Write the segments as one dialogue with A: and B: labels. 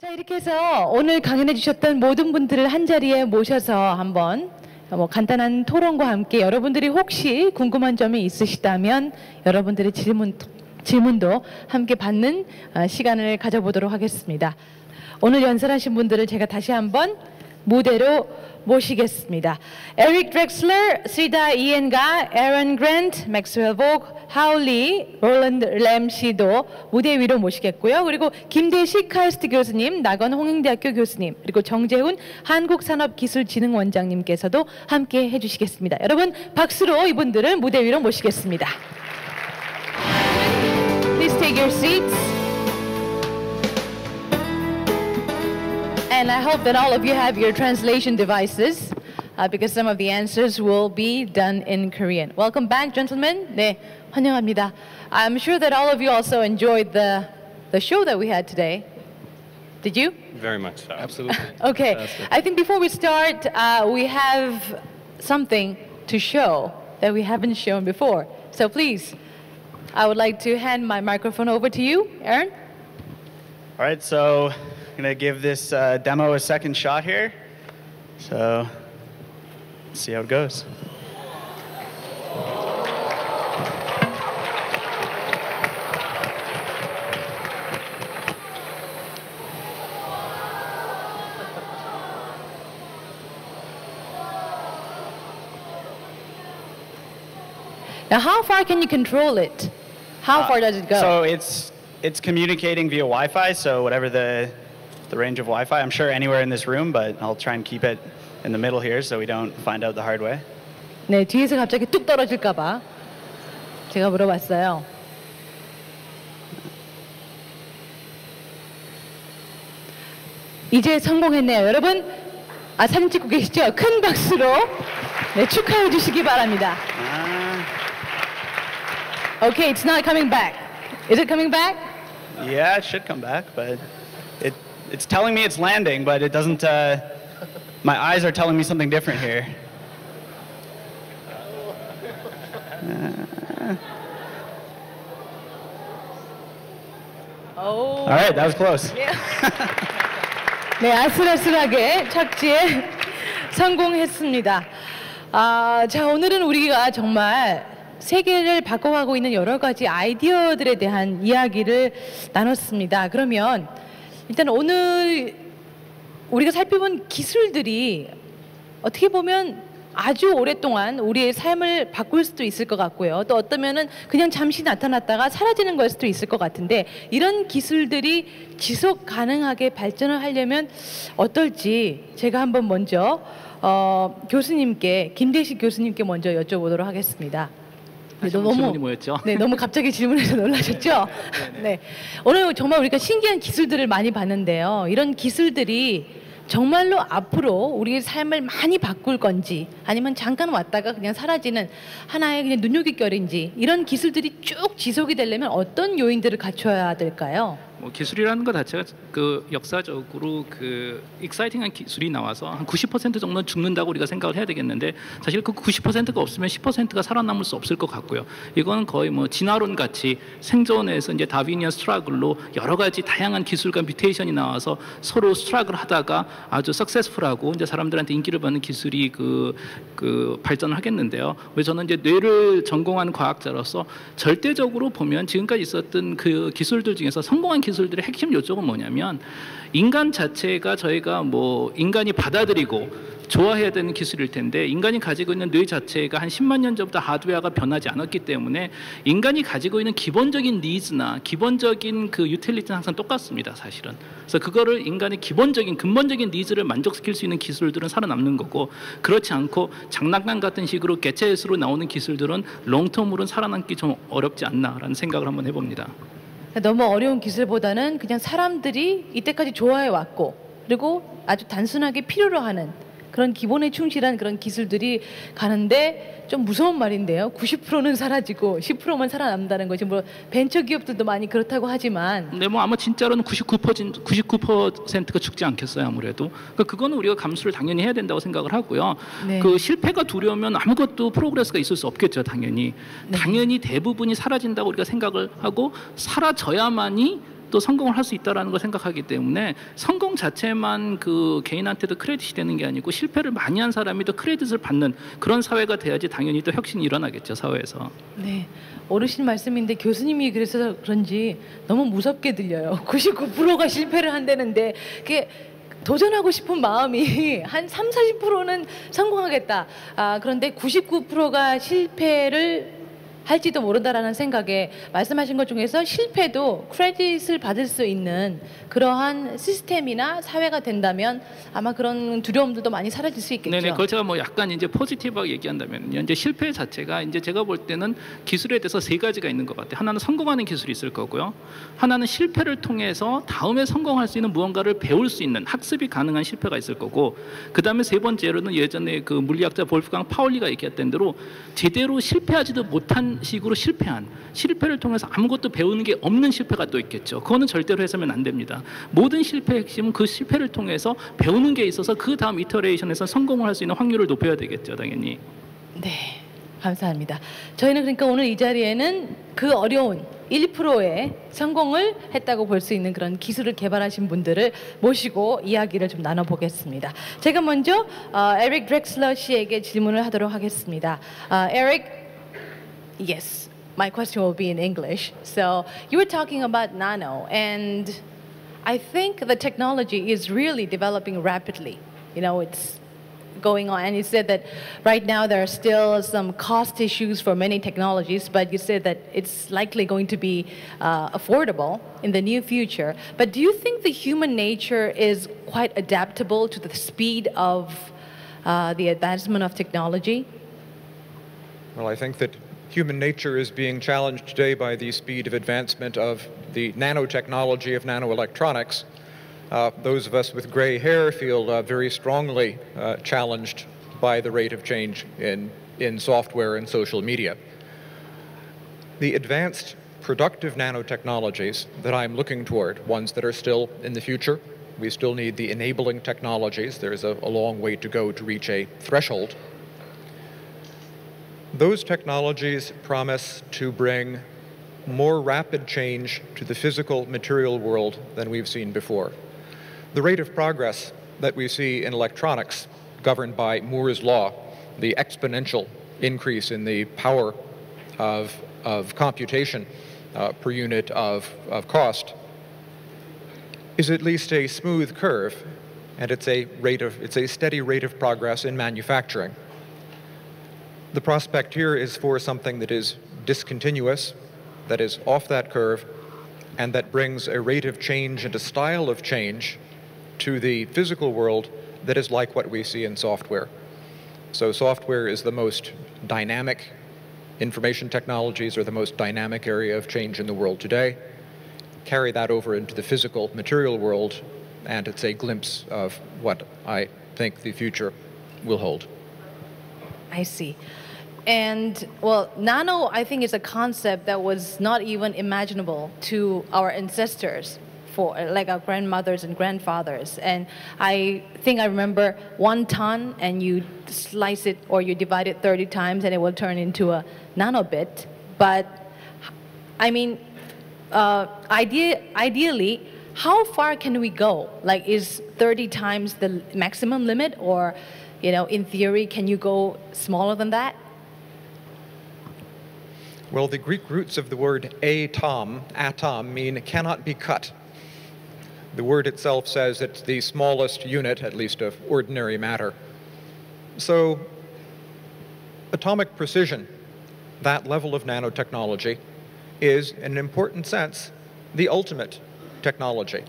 A: 자, 이렇게 해서 오늘 강연해 주셨던 모든 분들을 한자리에 모셔서 한번 간단한 토론과 함께 여러분들이 혹시 궁금한 점이 있으시다면 여러분들의 질문도 함께 받는 시간을 가져보도록 하겠습니다. 오늘 연설하신 분들을 제가 다시 한번 무대로 모시겠습니다. 에릭 드렉슬러, 시다 이엔가, 에런 그랜트, 맥스웰 보그, 하울리, 롤랜드 램시도 무대 위로 모시겠고요. 그리고 김대식 카이스트 교수님, 나건 홍익대학교 교수님, 그리고 정재훈 한국산업기술진흥원장님께서도 함께 해주시겠습니다. 여러분 박수로 이분들을 무대 위로 모시겠습니다. Please take your seats. And I hope that all of you have your translation devices because some of the answers will be done in Korean. Welcome back, gentlemen. 네, 환영합니다. I'm sure that all of you also enjoyed the show that we had today. Did you?
B: Very much so. Absolutely.
A: Okay. I think before we start, we have something to show that we haven't shown before. So please, I would like to hand my microphone over to you, Aaron.
C: All right, so I'm going to give this demo a second shot here. So let's see how it goes.
A: Now, how far can you control it? How far does it go?
C: So it's communicating via Wi-Fi, so whatever the range of Wi-Fi. I'm sure anywhere in this room, but I'll try and keep it in the middle here so we don't find out the hard way.
A: 네, 뒤에서 갑자기 뚝 떨어질까 봐 제가 물어봤어요. 이제 성공했네요. 여러분, 사진 찍고 계시죠? 큰 박수로 네, 축하해 주시기 바랍니다. Okay, it's not coming back. Is it coming back?
C: Yeah, it should come back, but it's telling me it's landing, but it doesn't, my eyes are telling me something different here.
A: Oh.
C: All right, that was close.
A: 네, 아슬아슬하게 착지에 성공했습니다. 자, 오늘은 우리가 정말 세계를 바꿔가고 있는 여러 가지 아이디어들에 대한 이야기를 나눴습니다. 그러면 일단 오늘 우리가 살펴본 기술들이 어떻게 보면 아주 오랫동안 우리의 삶을 바꿀 수도 있을 것 같고요. 또 어떠면은 그냥 잠시 나타났다가 사라지는 걸 수도 있을 것 같은데 이런 기술들이 지속 가능하게 발전을 하려면 어떨지 제가 한번 먼저 교수님께 김대식 교수님께 먼저 여쭤보도록 하겠습니다. 네,
D: 질문이 뭐였죠?
A: 네, 너무 갑자기 질문해서 놀라셨죠? 네, 오늘 정말 우리가 신기한 기술들을 많이 봤는데요. 이런 기술들이 정말로 앞으로 우리의 삶을 많이 바꿀 건지 아니면 잠깐 왔다가 그냥 사라지는 하나의 그냥 눈요깃결인지 이런 기술들이 쭉 지속이 되려면 어떤 요인들을 갖춰야 될까요?
D: 뭐 기술이라는 것 자체가 그 역사적으로 그 익사이팅한 기술이 나와서 한 90% 정도는 죽는다고 우리가 생각을 해야 되겠는데 사실 그 90%가 없으면 10%가 살아남을 수 없을 것 같고요. 이건 거의 뭐 진화론 같이 생존에서 이제 다비니언 스트라글로 여러 가지 다양한 기술과 뮤테이션이 나와서 서로 스트라글 하다가 아주 석세스풀하고 이제 사람들한테 인기를 받는 기술이 그 발전을 하겠는데요. 그래서 저는 이제 뇌를 전공한 과학자로서 절대적으로 보면 지금까지 있었던 그 기술들 중에서 성공한 기술들의 핵심 요점은 뭐냐면 인간 자체가 저희가 뭐 인간이 받아들이고 좋아해야 되는 기술일 텐데 인간이 가지고 있는 뇌 자체가 한 10만 년 전부터 하드웨어가 변하지 않았기 때문에 인간이 가지고 있는 기본적인 니즈나 기본적인 그 유틸리티는 항상 똑같습니다, 사실은. 그래서 그거를 인간의 기본적인 근본적인 니즈를 만족시킬 수 있는 기술들은 살아남는 거고 그렇지 않고 장난감 같은 식으로 개체수로 나오는 기술들은 롱텀으로는 살아남기 좀 어렵지 않나라는 생각을 한번 해봅니다.
A: 너무 어려운 기술보다는 그냥 사람들이 이때까지 좋아해 왔고 그리고 아주 단순하게 필요로 하는 그런 기본에 충실한 그런 기술들이 가는데 좀 무서운 말인데요. 90%는 사라지고 10%만 살아남는다는 것이 뭐 벤처 기업들도 많이 그렇다고 하지만
D: 네, 뭐 아마 진짜로는 99%가 죽지 않겠어요, 아무래도. 그러니까 그거는 우리가 감수를 당연히 해야 된다고 생각을 하고요.
A: 네.
D: 그 실패가 두려우면 아무것도 프로그레스가 있을 수 없겠죠, 당연히.
A: 네.
D: 당연히 대부분이 사라진다고 우리가 생각을 하고 사라져야만이 또 성공을 할 수 있다라는 걸 생각하기 때문에 성공 자체만 그 개인한테도 크레딧이 되는 게 아니고 실패를 많이 한 사람이 또 크레딧을 받는 그런 사회가 돼야지 당연히 또 혁신이 일어나겠죠, 사회에서.
A: 네. 어르신 말씀인데 교수님이 그래서 그런지 너무 무섭게 들려요. 99%가 실패를 한다는데 그게 도전하고 싶은 마음이 한 3, 40%는 성공하겠다. 그런데 99%가 실패를 할지도 모른다라는 생각에 말씀하신 것 중에서 실패도 크레딧을 받을 수 있는 그러한 시스템이나 사회가 된다면 아마 그런 두려움들도 많이 사라질 수 있겠죠.
D: 네네, 그걸 제가 뭐 약간 이제 포지티브하게 얘기한다면 이제 실패 자체가 이제 제가 볼 때는 기술에 대해서 세 가지가 있는 것 같아요. 하나는 성공하는 기술이 있을 거고요. 하나는 실패를 통해서 다음에 성공할 수 있는 무언가를 배울 수 있는 학습이 가능한 실패가 있을 거고, 그 다음에 세 번째로는 예전에 그 물리학자 볼프강 파울리가 얘기했던 대로 제대로 실패하지도 못한 식으로 실패를 통해서 아무것도 배우는 게 없는 실패가 또 있겠죠. 그거는 절대로 해서는 안 됩니다. 모든 실패의 핵심은 그 실패를 통해서 배우는 게 있어서 그 다음 이터레이션에서 성공을 할 수 있는 확률을 높여야 되겠죠, 당연히.
A: 네, 감사합니다. 저희는 그러니까 오늘 이 자리에는 그 어려운 1%의 성공을 했다고 볼 수 있는 그런 기술을 개발하신 분들을 모시고 이야기를 좀 나눠보겠습니다. 제가 먼저 에릭 드렉슬러 씨에게 질문을 하도록 하겠습니다. 에릭, yes, my question will be in English. So you were talking about nano, and I think the technology is really developing rapidly. You know, it's going on, and you said that right now there are still some cost issues for many technologies, but you said that it's likely going to be affordable in the near future. But do you think the human nature is quite adaptable to the speed of the advancement of technology?
B: Well, I think that human nature is being challenged today by the speed of advancement of the nanotechnology of nanoelectronics. Those of us with gray hair feel very strongly challenged by the rate of change in software and social media. The advanced productive nanotechnologies that I'm looking toward, ones that are still in the future, we still need the enabling technologies. There's a long way to go to reach a threshold. Those technologies promise to bring more rapid change to the physical material world than we've seen before. The rate of progress that we see in electronics, governed by Moore's law, the exponential increase in the power of computation per unit of cost, is at least a smooth curve, and it's a steady rate of progress in manufacturing. The prospect here is for something that is discontinuous, that is off that curve, and that brings a rate of change and a style of change to the physical world that is like what we see in software. So software is the most dynamic, information technologies are the most dynamic area of change in the world today. Carry that over into the physical material world, and it's a glimpse of what I think the future will hold.
A: I see. And well, nano, I think, is a concept that was not even imaginable to our ancestors, for like our grandmothers and grandfathers. And I think I remember 1 ton, and you slice it or you divide it 30 times, and it will turn into a nanobit. But I mean, ideally, how far can we go? Like, is 30 times the maximum limit, or in theory, can you go smaller than that?
B: Well, the Greek roots of the word atom mean cannot be cut. The word itself says it's the smallest unit, at least of ordinary matter. So, atomic precision, that level of nanotechnology, is, in an important sense, the ultimate technology.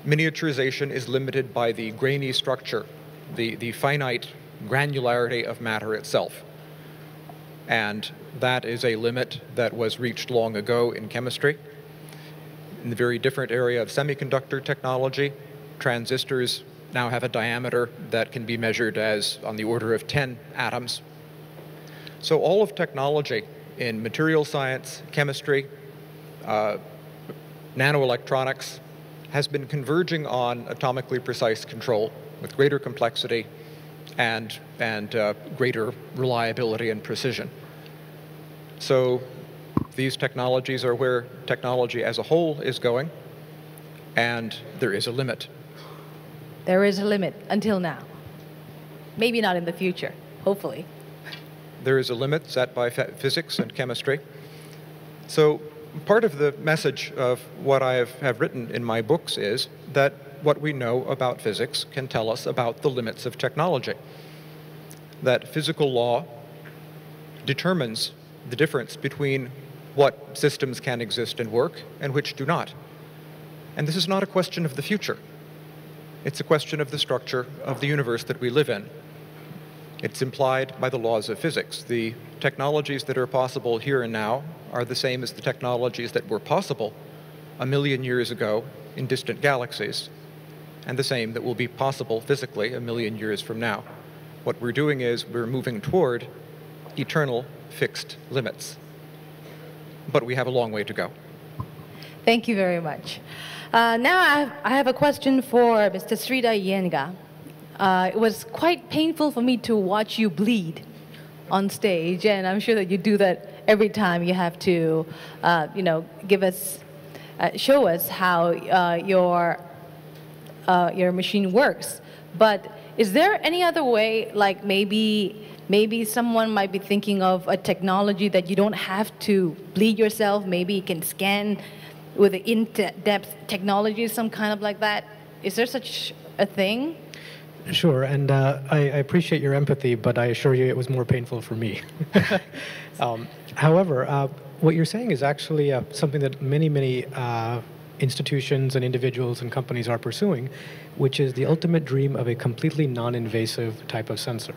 B: Miniaturization is limited by the grainy structure, the finite granularity of matter itself. And that is a limit that was reached long ago in chemistry. In the very different area of semiconductor technology, transistors now have a diameter that can be measured as on the order of 10 atoms. So all of technology in material science, chemistry, nanoelectronics has been converging on atomically precise control with greater complexity and greater reliability and precision. So These technologies are where technology as a whole is going, and there is a limit.
A: There is a limit until now. Maybe not in the future, hopefully.
B: There is a limit set by physics and chemistry. So part of the message of what I have written in my books is that what we know about physics can tell us about the limits of technology. That physical law determines the difference between what systems can exist and work and which do not. And this is not a question of the future. It's a question of the structure of the universe that we live in. It's implied by the laws of physics. The technologies that are possible here and now are the same as the technologies that were possible 1 million years ago in distant galaxies, and the same that will be possible physically 1 million years from now. What we're doing is we're moving toward eternal fixed limits. But we have a long way to go.
A: Thank you very much. Now I have a question for Mr. Sridhar Iyengar. It was quite painful for me to watch you bleed on stage, and I'm sure that you do that every time you have to, give us, show us how your machine works. But is there any other way, like maybe someone might be thinking of a technology that you don't have to bleed yourself? Maybe you can scan with an in-depth technology, some kind of like that. Is there such a thing?
E: Sure, and I appreciate your empathy, but I assure you it was more painful for me. However, what you're saying is actually something that many institutions and individuals and companies are pursuing, which is the ultimate dream of a completely non-invasive type of sensor.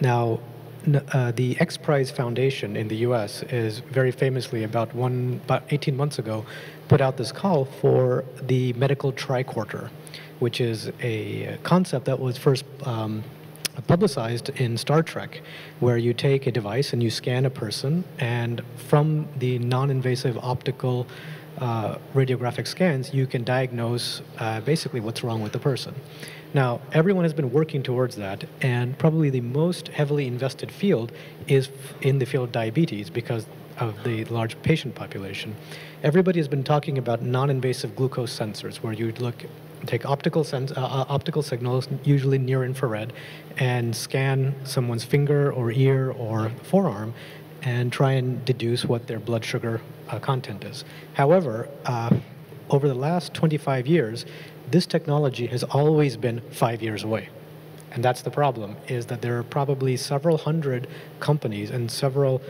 E: Now, the X Prize Foundation in the U.S. is very famously about 18 months ago put out this call for the medical tricorder, which is a concept that was first publicized in Star Trek, where you take a device and you scan a person, and from the non-invasive optical radiographic scans, you can diagnose basically what's wrong with the person. Now, everyone has been working towards that, and probably the most heavily invested field is in the field of diabetes because of the large patient population. Everybody has been talking about non-invasive glucose sensors, where you take optical signals, usually near infrared, and scan someone's finger or ear or forearm and try and deduce what their blood sugar content is. However, over the last 25 years, this technology has always been 5 years away. And that's the problem, is that there are probably several hundred companies and several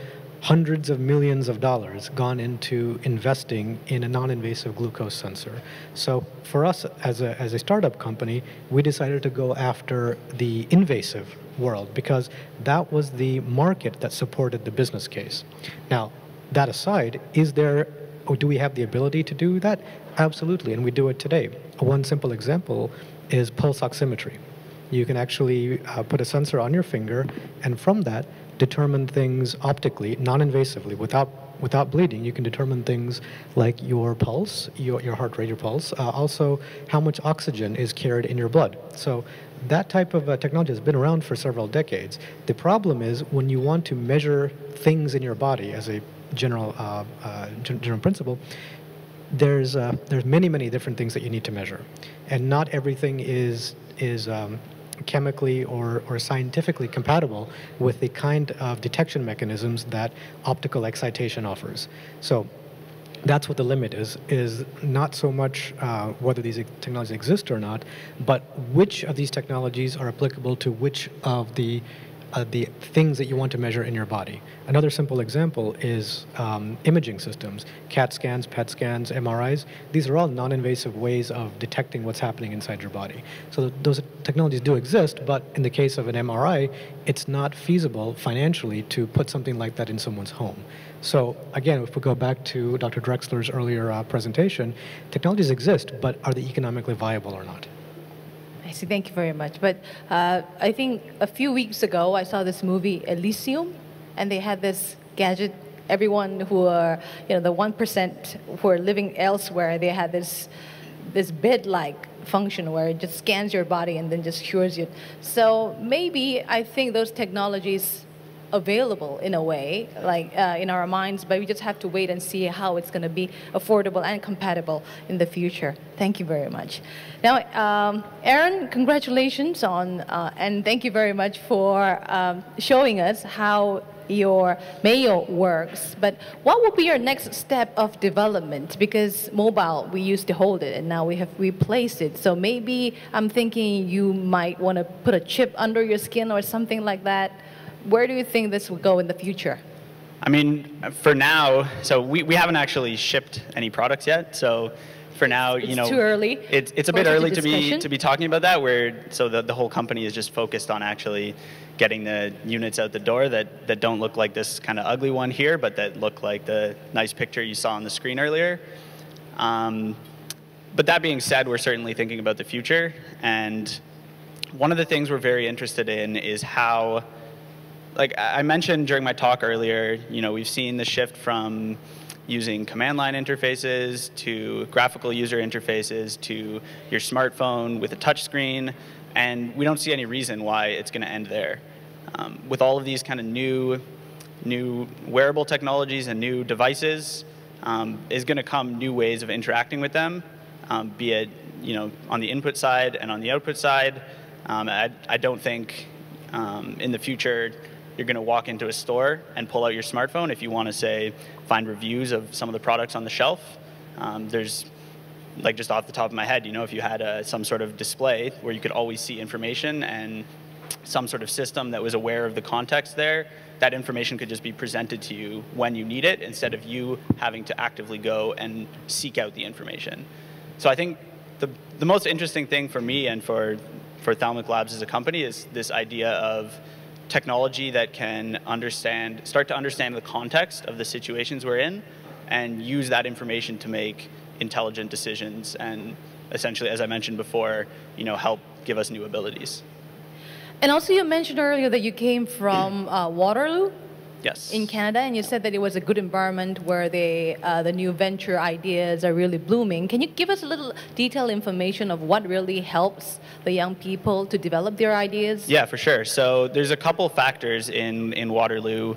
E: hundreds of millions of dollars gone into investing in a non-invasive glucose sensor. So for us as a startup company, we decided to go after the invasive world because that was the market that supported the business case. Now, that aside, do we have the ability to do that? Absolutely, and we do it today. One simple example is pulse oximetry. You can actually put a sensor on your finger, and from that, determine things optically, non-invasively, without bleeding. You can determine things like your pulse, your heart rate, your pulse, also how much oxygen is carried in your blood. So that type of technology has been around for several decades. The problem is when you want to measure things in your body as a general principle, there's many different things that you need to measure, and not everything is chemically or scientifically compatible with the kind of detection mechanisms that optical excitation offers. So that's what the limit is not so much whether these technologies exist or not, but which of these technologies are applicable to which of the things that you want to measure in your body. Another simple example is imaging systems, CAT scans, PET scans, MRIs. These are all non-invasive ways of detecting what's happening inside your body. So those technologies do exist, but in the case of an MRI, it's not feasible financially to put something like that in someone's home. So again, if we go back to Dr. Drexler's earlier presentation, technologies exist, but are they economically viable or not?
A: I see, thank you very much. But I think a few weeks ago, I saw this movie, Elysium, and they had this gadget. Everyone who are, the 1% who are living elsewhere, they had this bed-like function where it just scans your body and then just cures you. So maybe I think those technologies available in a way, like in our minds, but we just have to wait and see how it's going to be affordable and compatible in the future. Thank you very much. Now, Aaron, congratulations on, and thank you very much for showing us how your Mayo works. But what will be your next step of development? Because mobile, we used to hold it, and now we have replaced it. So maybe I'm thinking you might want to put a chip under your skin or something like that. Where do you think this will go in the future?
C: I mean, for now, so we haven't actually shipped any products yet. So for now,
A: It's
C: you know,
A: too early
C: It's a
A: for
C: bit
A: such a
C: early
A: discussion?
C: to be talking about that. So the whole company is just focused on actually getting the units out the door that don't look like this kind of ugly one here, but that look like the nice picture you saw on the screen earlier. But that being said, we're certainly thinking about the future. And one of the things we're very interested in is how, like I mentioned during my talk earlier, you know, we've seen the shift from using command line interfaces to graphical user interfaces to your smartphone with a touch screen, and we don't see any reason why it's going to end there. With all of these kind of new wearable technologies and new devices, is going to come new ways of interacting with them, be it, you know, on the input side and on the output side. I don't think in the future you're going to walk into a store and pull out your smartphone if you want to, say, find reviews of some of the products on the shelf. There's, like, just off the top of my head, you know, if you had some sort of display where you could always see information and some sort of system that was aware of the context there, that information could just be presented to you when you need it instead of you having to actively go and seek out the information. So I think the most interesting thing for me and for Thalmic Labs as a company is this idea of technology that can start to understand the context of the situations we're in and use that information to make intelligent decisions and essentially, as I mentioned before, you know, help give us new abilities.
A: And also you mentioned earlier that you came from Waterloo
C: Yes.
A: in Canada, and you said that it was a good environment where the new venture ideas are really blooming. Can you give us a little detailed information of what really helps the young people to develop their ideas?
C: Yeah, for sure. So there's a couple factors in Waterloo.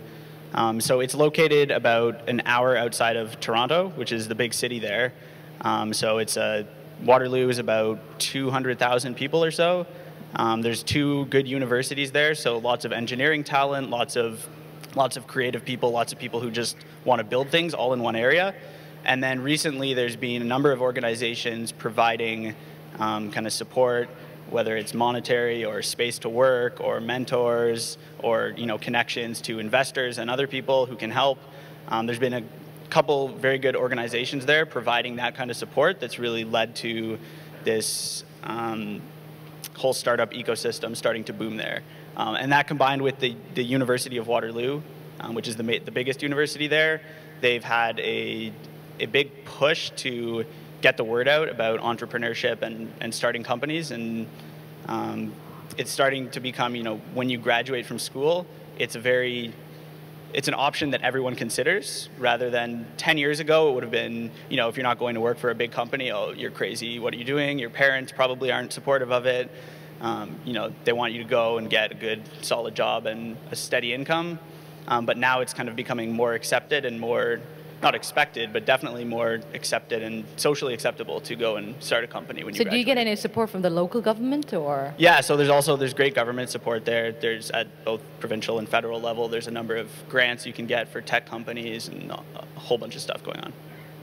C: So it's located about an hour outside of Toronto, which is the big city there. So Waterloo is about 200,000 people or so. There's two good universities there, so lots of engineering talent, lots of creative people, lots of people who just want to build things all in one area. And then recently there's been a number of organizations providing kind of support, whether it's monetary or space to work or mentors or, you know, connections to investors and other people who can help. There's been a couple very good organizations there providing that kind of support that's really led to this whole startup ecosystem starting to boom there. And that combined with the University of Waterloo, which is the biggest university there, they've had a big push to get the word out about entrepreneurship and starting companies. And it's starting to become, you know, when you graduate from school, it's an option that everyone considers, rather than 10 years ago, it would have been, you know, if you're not going to work for a big company, oh, you're crazy, what are you doing? Your parents probably aren't supportive of it. You know, they want you to go and get a good, solid job and a steady income. But now it's kind of becoming more accepted and more, not expected, but definitely more accepted and socially acceptable to go and start a company when you graduate.
A: So do you get any support from the local government or?
C: Yeah, so there's great government support there. There's at both provincial and federal level, there's a number of grants you can get for tech companies and a whole bunch of stuff going on.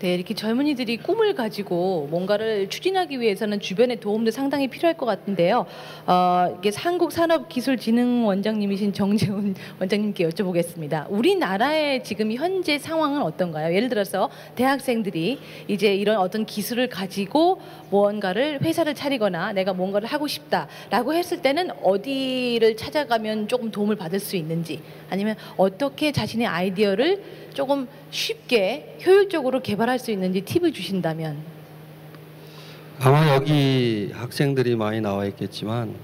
A: 네, 이렇게 젊은이들이 꿈을 가지고 뭔가를 추진하기 위해서는 주변의 도움도 상당히 필요할 것 같은데요. 이게 한국산업기술진흥원장님이신 정재훈 원장님께 여쭤보겠습니다. 우리나라의 지금 현재 상황은 어떤가요? 예를 들어서 대학생들이 이제 이런 어떤 기술을 가지고 무언가를 회사를 차리거나 내가 뭔가를 하고 싶다라고 했을 때는 어디를 찾아가면 조금 도움을 받을 수 있는지, 아니면 어떻게 자신의 아이디어를 조금 쉽게 효율적으로 개발할 수 있는지 팁을 주신다면.
F: 아마 여기 학생들이 많이 나와 있겠지만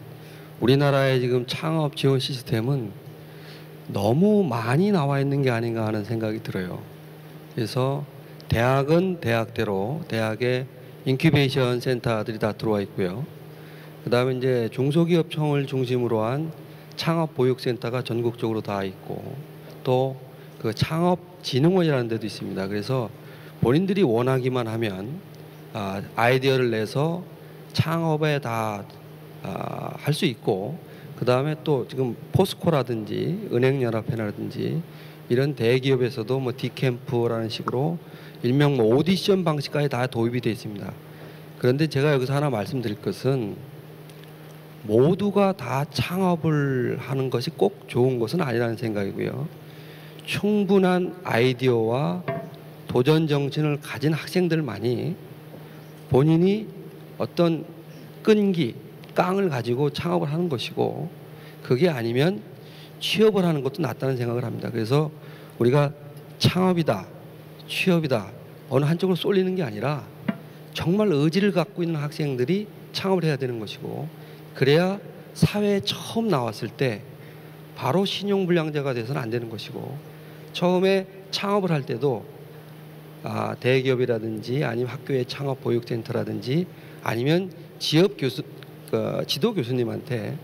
F: 우리나라의 지금 창업 지원 시스템은 너무 많이 나와 있는 게 아닌가 하는 생각이 들어요. 그래서 대학은 대학대로 대학의 인큐베이션 센터들이 다 들어와 있고요. 그다음에 이제 중소기업청을 중심으로 한 창업보육센터가 전국적으로 다 있고 또 그 창업진흥원이라는 데도 있습니다. 그래서 본인들이 원하기만 하면 아이디어를 내서 창업에 다 할 수 있고 그 다음에 또 지금 포스코라든지 은행연합회라든지 이런 대기업에서도 뭐 디캠프라는 식으로 일명 뭐 오디션 방식까지 다 도입이 되어 있습니다. 그런데 제가 여기서 하나 말씀드릴 것은 모두가 다 창업을 하는 것이 꼭 좋은 것은 아니라는 생각이고요. 충분한 아이디어와 도전 정신을 가진 학생들만이 본인이 어떤 끈기, 깡을 가지고 창업을 하는 것이고 그게 아니면 취업을 하는 것도 낫다는 생각을 합니다. 그래서 우리가 창업이다, 취업이다 어느 한쪽으로 쏠리는 게 아니라 정말 의지를 갖고 있는 학생들이 창업을 해야 되는 것이고 그래야 사회에 처음 나왔을 때 바로 신용불량자가 돼서는 안 되는 것이고 처음에 창업을 할 때도 대기업이라든지 아니면 학교의 창업보육센터라든지 아니면 지역 교수, 지도 교수님한테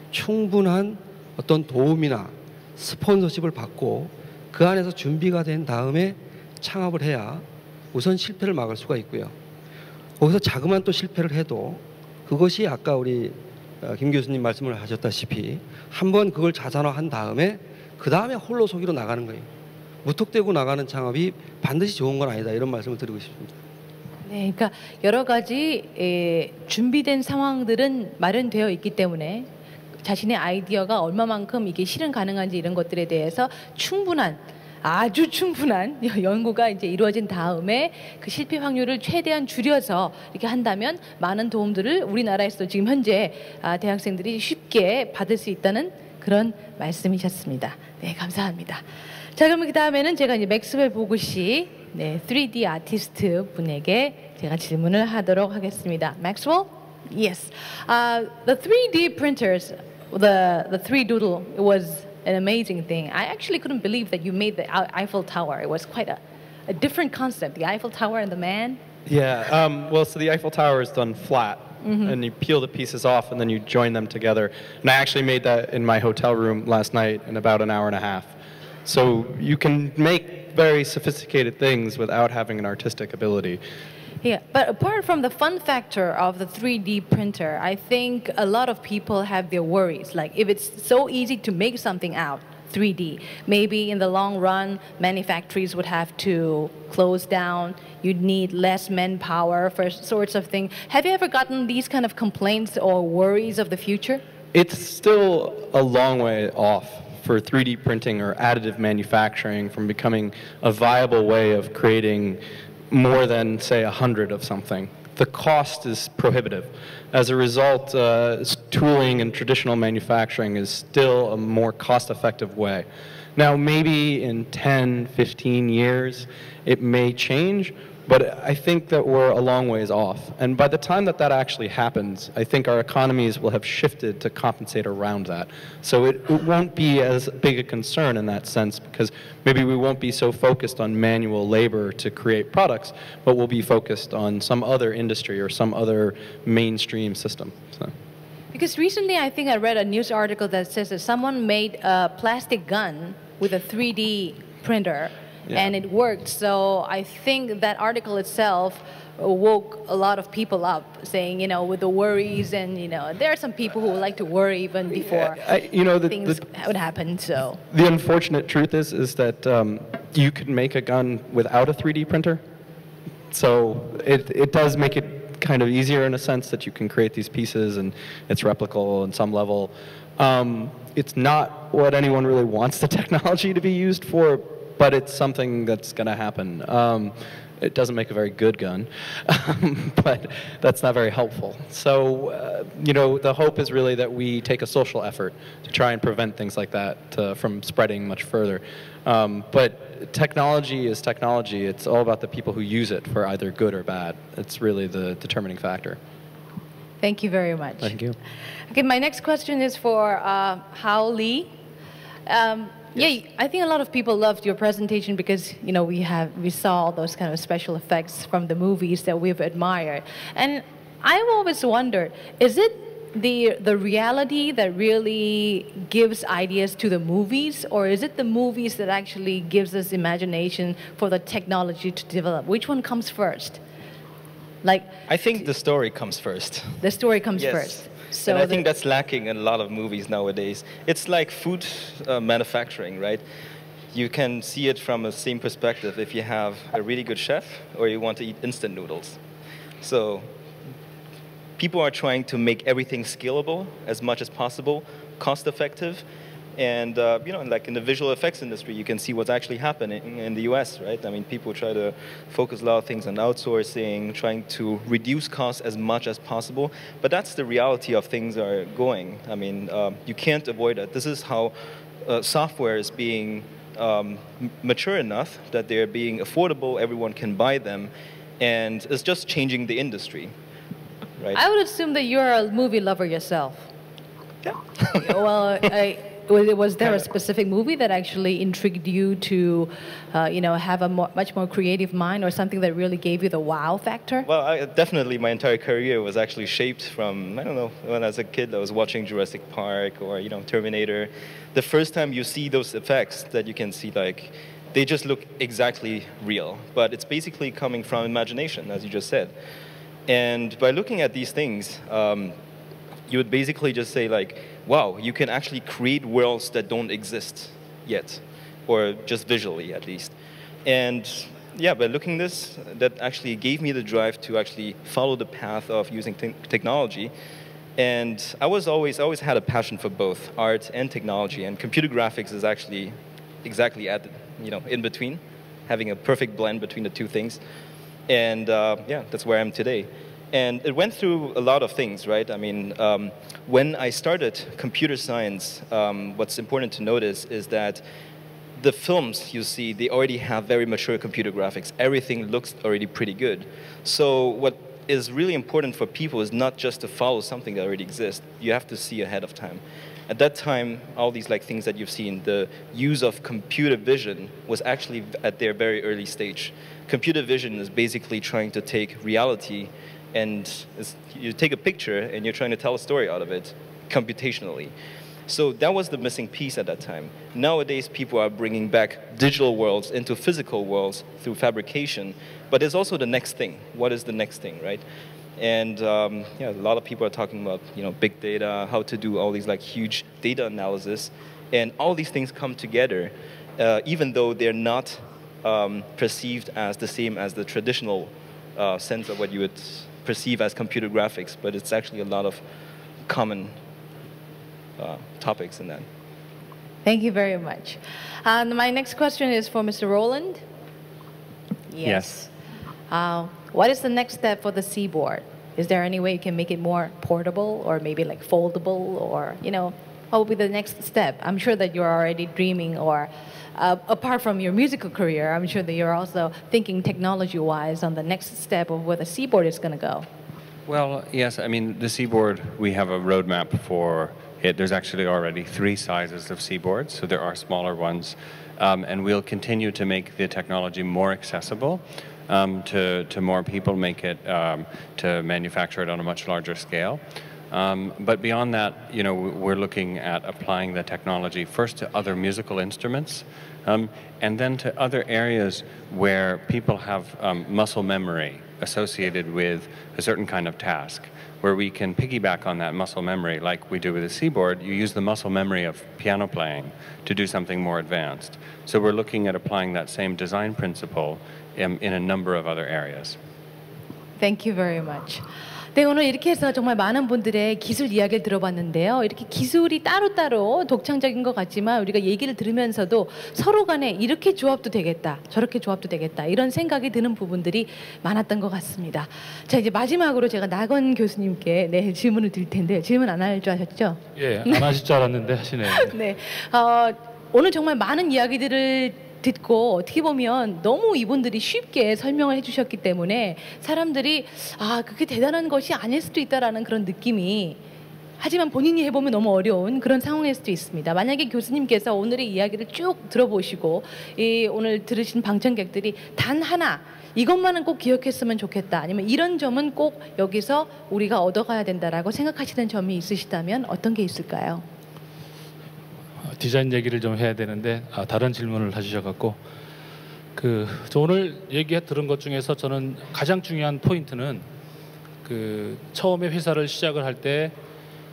F: 충분한 어떤 도움이나 스폰서십을 받고 그 안에서 준비가 된 다음에 창업을 해야 우선 실패를 막을 수가 있고요. 거기서 자그마한 또 실패를 해도 그것이 아까 우리 김 교수님 말씀을 하셨다시피 한번 그걸 자산화한 다음에 그 다음에 홀로 소기로 나가는 거예요. 무턱대고 나가는 창업이 반드시 좋은 건 아니다 이런 말씀을 드리고 싶습니다.
A: 네, 그러니까 여러 가지 준비된 상황들은 마련되어 있기 때문에 자신의 아이디어가 얼마만큼 이게 실현 가능한지 이런 것들에 대해서 아주 충분한 연구가 이제 이루어진 다음에 그 실패 확률을 최대한 줄여서 이렇게 한다면 많은 도움들을 우리나라에서 지금 현재 대학생들이 쉽게 받을 수 있다는 그런 말씀이셨습니다. 네, 감사합니다. 자, 그러면 그 다음에는 제가 이제 맥스웰 보그시 3D 아티스트 분에게 제가 질문을 하도록 하겠습니다. Maxwell? Yes. The 3D printers, the 3 doodle, it was an amazing thing. I actually couldn't believe that you made the Eiffel Tower. It was quite a different concept, the Eiffel Tower and the man.
G: Yeah, well, so the Eiffel Tower is done flat, and you peel the pieces off, and then you join them together. And I actually made that in my hotel room last night in about an hour and a half. So you can make very sophisticated things without having an artistic ability.
A: Yeah, but apart from the fun factor of the 3D printer, I think a lot of people have their worries. Like if it's so easy to make something out 3D, maybe in the long run, manufacturers would have to close down. You'd need less manpower for sorts of things. Have you ever gotten these kind of complaints or worries of the future?
G: It's still a long way off for 3D printing or additive manufacturing from becoming a viable way of creating more than, say, 100 of something. The cost is prohibitive. As a result, tooling and traditional manufacturing is still a more cost-effective way. Now, maybe in 10, 15 years, it may change, but I think that we're a long ways off. And by the time that that actually happens, I think our economies will have shifted to compensate around that. So it won't be as big a concern in that sense, because maybe we won't be so focused on manual labor to create products, but we'll be focused on some other industry or some other mainstream system. So.
A: Because recently I think I read a news article that says that someone made a plastic gun with a 3D printer. Yeah. And it worked. So I think that article itself woke a lot of people up, saying, with the worries, and there are some people who like to worry even before things would happen. So
G: the unfortunate truth is that you could make a gun without a 3D printer. So it does make it kind of easier in a sense that you can create these pieces and it's replicable on some level. It's not what anyone really wants the technology to be used for, but it's something that's going to happen. It doesn't make a very good gun, but that's not very helpful. So, the hope is really that we take a social effort to try and prevent things like that from spreading much further. But technology is technology. It's all about the people who use it for either good or bad. It's really the determining factor.
A: Thank you very much.
G: Thank you.
A: Okay, my next question is for Hao Lee. Yeah, I think a lot of people loved your presentation because we saw all those kind of special effects from the movies that we've admired, and I've always wondered: is it the reality that really gives ideas to the movies, or is it the movies that actually gives us imagination for the technology to develop? Which one comes first? Like
H: I think the story comes first.
A: the story comes
H: Yes.
A: first. So
H: and I
A: the-
H: think that's lacking in a lot of movies nowadays. It's like food manufacturing, right? You can see it from the same perspective if you have a really good chef or you want to eat instant noodles. So people are trying to make everything scalable as much as possible, cost effective. And like in the visual effects industry, you can see what's actually happening in the US, right? I mean, people try to focus a lot of things on outsourcing, trying to reduce costs as much as possible. But that's the reality of things are going. I mean, you can't avoid it. This is how software is being mature enough that they're being affordable, everyone can buy them, and it's just changing the industry, right?
A: I would assume that you're a movie lover yourself.
H: Yeah.
A: Well, was there a specific movie that actually intrigued you to, have a much more creative mind, or something that really gave you the wow factor?
H: Well, definitely my entire career was actually shaped from, I don't know, when I was a kid I was watching Jurassic Park or, Terminator. The first time you see those effects that you can see, like, they just look exactly real. But it's basically coming from imagination, as you just said. And by looking at these things, you would basically just say, like, wow, you can actually create worlds that don't exist yet, or just visually at least. And yeah, by looking this, that actually gave me the drive to actually follow the path of using technology. And I always had a passion for both art and technology, and computer graphics is actually exactly at in between, having a perfect blend between the two things. And that's where I am today. And it went through a lot of things, right? I mean, when I started computer science, what's important to notice is that the films you see, they already have very mature computer graphics. Everything looks already pretty good. So what is really important for people is not just to follow something that already exists. You have to see ahead of time. At that time, all these things that you've seen, the use of computer vision was actually at their very early stage. Computer vision is basically trying to take reality, and you take a picture and you're trying to tell a story out of it computationally. So that was the missing piece at that time. Nowadays, people are bringing back digital worlds into physical worlds through fabrication, but there's also the next thing. What is the next thing, right? And a lot of people are talking about big data, how to do all these huge data analysis, and all these things come together, even though they're not perceived as the same as the traditional sense of what you would perceive as computer graphics, but it's actually a lot of common topics in that.
A: Thank you very much. And my next question is for Mr. Roland.
I: Yes.
A: What is the next step for the Seaboard? Is there any way you can make it more portable, or maybe foldable, or what would be the next step? I'm sure that you're already dreaming, or apart from your musical career, I'm sure that you're also thinking technology-wise on the next step of where the Seaboard is going to go.
I: Well, yes, I mean, the Seaboard, we have a roadmap for it. There's actually already 3 sizes of Seaboards, so there are smaller ones. And we'll continue to make the technology more accessible to more people, make it, to manufacture it on a much larger scale. But beyond that, we're looking at applying the technology first to other musical instruments, and then to other areas where people have muscle memory associated with a certain kind of task, where we can piggyback on that muscle memory like we do with the Seaboard. You use the muscle memory of piano playing to do something more advanced. So we're looking at applying that same design principle in a number of other areas.
A: Thank you very much. 네, 오늘 이렇게 해서 정말 많은 분들의 기술 이야기를 들어봤는데요. 이렇게 기술이 따로따로 독창적인 것 같지만 우리가 얘기를 들으면서도 서로 간에 이렇게 조합도 되겠다, 저렇게 조합도 되겠다, 이런 생각이 드는 부분들이 많았던 것 같습니다. 자, 이제 마지막으로 제가 나건 교수님께 질문을 드릴 텐데, 질문 안 할 줄 아셨죠?
J: 예, 안 하실 줄 알았는데 하시네요.
A: 네, 오늘 정말 많은 이야기들을 듣고 어떻게 보면 너무 이분들이 쉽게 설명을 해주셨기 때문에 사람들이 그게 대단한 것이 아닐 수도 있다라는 그런 느낌이, 하지만 본인이 해보면 너무 어려운 그런 상황일 수도 있습니다. 만약에 교수님께서 오늘의 이야기를 쭉 들어보시고 오늘 들으신 방청객들이 단 하나 이것만은 꼭 기억했으면 좋겠다. 아니면 이런 점은 꼭 여기서 우리가 얻어가야 된다라고 생각하시는 점이 있으시다면 어떤 게 있을까요?
J: 디자인 얘기를 좀 해야 되는데 다른 질문을 해주셔갖고 저 오늘 얘기 들은 것 중에서 저는 가장 중요한 포인트는 처음에 회사를 시작을 할 때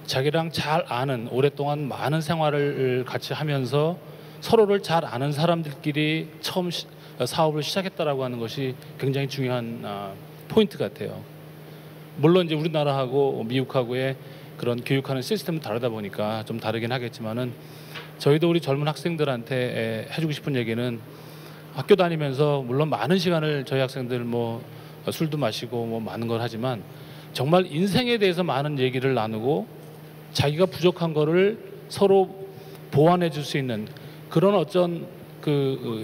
J: 자기랑 잘 아는 오랫동안 많은 생활을 같이 하면서 서로를 잘 아는 사람들끼리 처음 사업을 시작했다라고 하는 것이 굉장히 중요한 포인트 같아요. 물론 이제 우리나라하고 미국하고의 그런 교육하는 시스템은 다르다 보니까 좀 다르긴 하겠지만은 저희도 우리 젊은 학생들한테 해주고 싶은 얘기는 학교 다니면서 물론 많은 시간을 저희 학생들 뭐 술도 마시고 뭐 많은 걸 하지만 정말 인생에 대해서 많은 얘기를 나누고 자기가 부족한 거를 서로 보완해 줄 수 있는 그런 어떤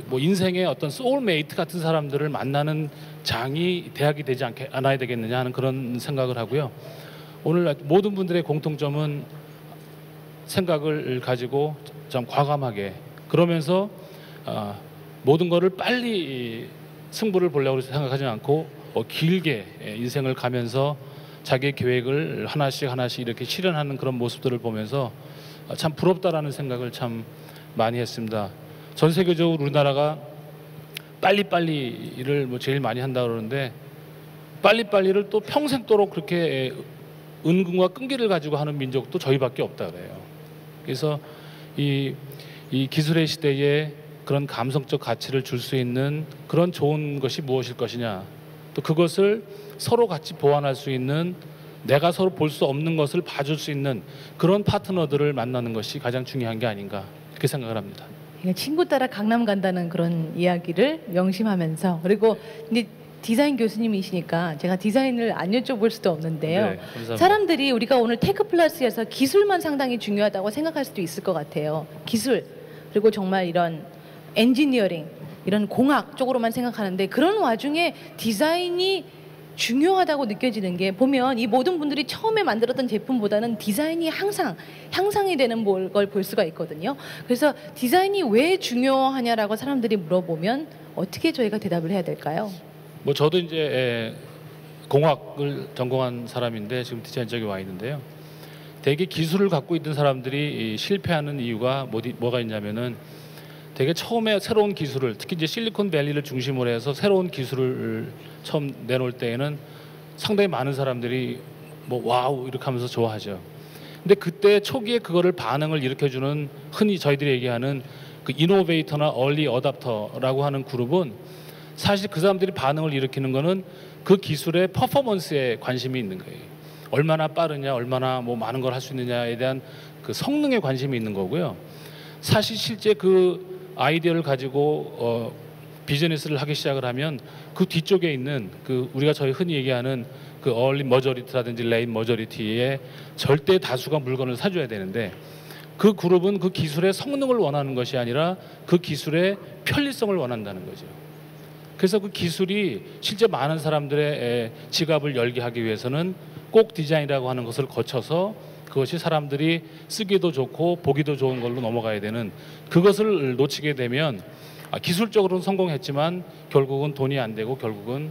J: 뭐 인생의 어떤 소울메이트 같은 사람들을 만나는 장이 대학이 되지 않아야 되겠느냐 하는 그런 생각을 하고요. 오늘 모든 분들의 공통점은 생각을 가지고 좀 과감하게 그러면서 모든 거를 빨리 승부를 보려고 생각하지 않고 길게 인생을 가면서 자기의 계획을 하나씩 이렇게 실현하는 그런 모습들을 보면서 참 부럽다라는 생각을 참 많이 했습니다. 전 세계적으로 우리나라가 빨리빨리를 뭐 제일 많이 한다 그러는데 빨리빨리를 또 평생도록 그렇게 은근과 끈기를 가지고 하는 민족도 저희밖에 없다 그래요. 그래서 이 기술의 시대에 그런 감성적 가치를 줄 수 있는 그런 좋은 것이 무엇일 것이냐, 또 그것을 서로 같이 보완할 수 있는, 내가 서로 볼 수 없는 것을 봐줄 수 있는 그런 파트너들을 만나는 것이 가장 중요한 게 아닌가 이렇게 생각을 합니다.
A: 친구 따라 강남 간다는 그런 이야기를 명심하면서, 그리고 이제 디자인 교수님이시니까 제가 디자인을 안 여쭤볼 수도 없는데요.
J: 네, 감사합니다.
A: 사람들이 우리가 오늘 테크 플러스에서 기술만 상당히 중요하다고 생각할 수도 있을 것 같아요. 기술, 그리고 정말 이런 엔지니어링, 이런 공학 쪽으로만 생각하는데 그런 와중에 디자인이 중요하다고 느껴지는 게, 보면 이 모든 분들이 처음에 만들었던 제품보다는 디자인이 항상 향상이 되는 걸 볼 수가 있거든요. 그래서 디자인이 왜 중요하냐라고 사람들이 물어보면 어떻게 저희가 대답을 해야 될까요?
J: 뭐 저도 이제 공학을 전공한 사람인데 지금 디자인 쪽에 와 있는데요. 되게 기술을 갖고 있는 사람들이 실패하는 이유가 뭐가 있냐면은 되게 처음에 새로운 기술을, 특히 이제 실리콘밸리를 중심으로 해서 새로운 기술을 처음 내놓을 때에는 상당히 많은 사람들이 뭐 와우 이렇게 하면서 좋아하죠. 근데 그때 초기에 그거를 반응을 일으켜주는, 흔히 저희들이 얘기하는 그 이노베이터나 얼리 어답터라고 하는 그룹은 사실 그 사람들이 반응을 일으키는 거는 그 기술의 퍼포먼스에 관심이 있는 거예요. 얼마나 빠르냐, 얼마나 뭐 많은 걸 할 수 있느냐에 대한 그 성능에 관심이 있는 거고요. 사실 실제 그 아이디어를 가지고 비즈니스를 하기 시작을 하면 그 뒤쪽에 있는 그 우리가 저희 흔히 얘기하는 그 얼리 머저리티라든지 레인 머저리티의 절대 다수가 물건을 사줘야 되는데, 그 그룹은 그 기술의 성능을 원하는 것이 아니라 그 기술의 편리성을 원한다는 거죠. 그래서 그 기술이 실제 많은 사람들의 지갑을 열게 하기 위해서는 꼭 디자인이라고 하는 것을 거쳐서 그것이 사람들이 쓰기도 좋고 보기도 좋은 걸로 넘어가야 되는, 그것을 놓치게 되면 기술적으로는 성공했지만 결국은 돈이 안 되고 결국은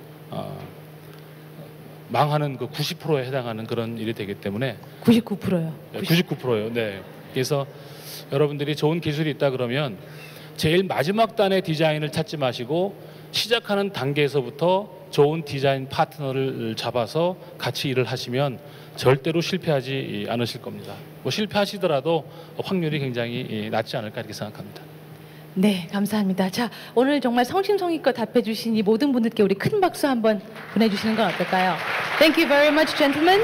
J: 망하는 그 90%에 해당하는 그런 일이 되기 때문에.
A: 99%요.
J: 99%요. 네. 그래서 여러분들이 좋은 기술이 있다 그러면 제일 마지막 단의 디자인을 찾지 마시고 시작하는 단계에서부터 좋은 디자인 파트너를 잡아서 같이 일을 하시면 절대로 실패하지 않으실 겁니다. 뭐 실패하시더라도 확률이 굉장히 낮지 않을까 이렇게 생각합니다.
A: 네, 감사합니다. 자, 오늘 정말 성심성의껏 답해 주신 이 모든 분들께 우리 큰 박수 한번 보내주시는 건 어떨까요? Thank you very much, gentlemen.